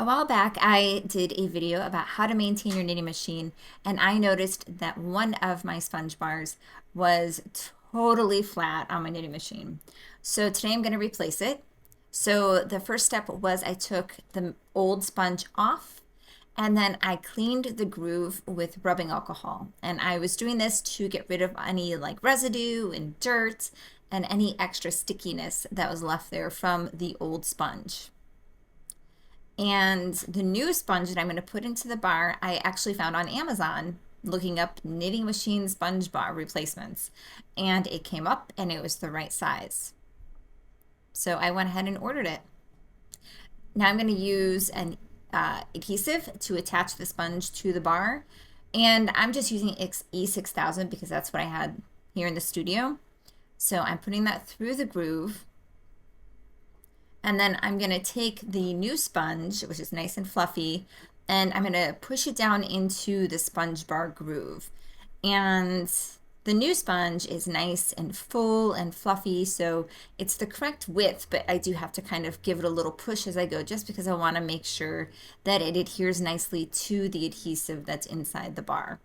A while back, I did a video about how to maintain your knitting machine, and I noticed that one of my sponge bars was totally flat on my knitting machine. So today I'm going to replace it. So the first step was I took the old sponge off and then I cleaned the groove with rubbing alcohol. And I was doing this to get rid of any like residue and dirt and any extra stickiness that was left there from the old sponge. And the new sponge that I'm going to put into the bar, I actually found on Amazon looking up knitting machine sponge bar replacements. And it came up and it was the right size. So I went ahead and ordered it. Now I'm going to use an adhesive to attach the sponge to the bar. And I'm just using E6000 because that's what I had here in the studio. So I'm putting that through the groove. And then I'm going to take the new sponge, which is nice and fluffy, and I'm going to push it down into the sponge bar groove. And the new sponge is nice and full and fluffy, so it's the correct width, but I do have to kind of give it a little push as I go just because I want to make sure that it adheres nicely to the adhesive that's inside the bar.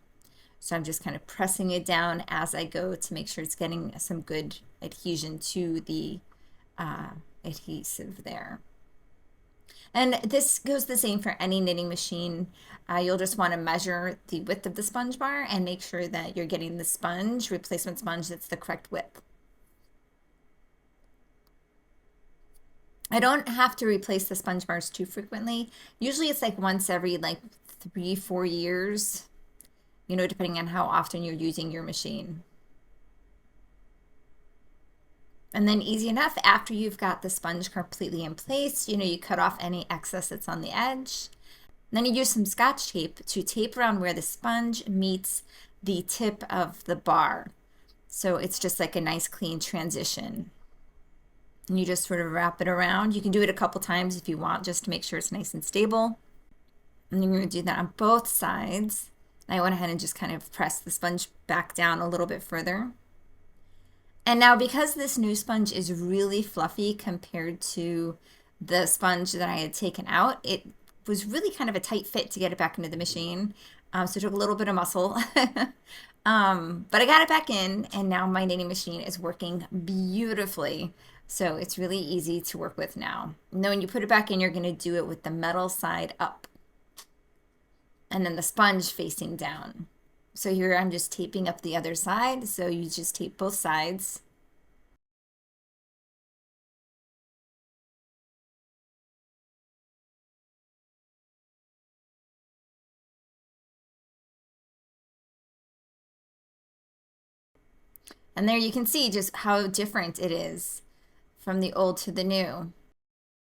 So I'm just kind of pressing it down as I go to make sure it's getting some good adhesion to the adhesive there. And this goes the same for any knitting machine. You'll just want to measure the width of the sponge bar and make sure that you're getting the sponge, replacement sponge, that's the correct width. I don't have to replace the sponge bars too frequently. Usually it's like once every like 3-4 years, depending on how often you're using your machine. And then easy enough, after you've got the sponge completely in place, you cut off any excess that's on the edge. And then you use some Scotch tape to tape around where the sponge meets the tip of the bar. So it's just like a nice clean transition. And you just sort of wrap it around. You can do it a couple times if you want, just to make sure it's nice and stable. And then you're going to do that on both sides. And I went ahead and just kind of pressed the sponge back down a little bit further. And now because this new sponge is really fluffy compared to the sponge that I had taken out, it was really kind of a tight fit to get it back into the machine. So it took a little bit of muscle. But I got it back in, and now my knitting machine is working beautifully. So it's really easy to work with now. And then when you put it back in, you're going to do it with the metal side up and then the sponge facing down. So here I'm just taping up the other side. So you just tape both sides. And there you can see just how different it is from the old to the new.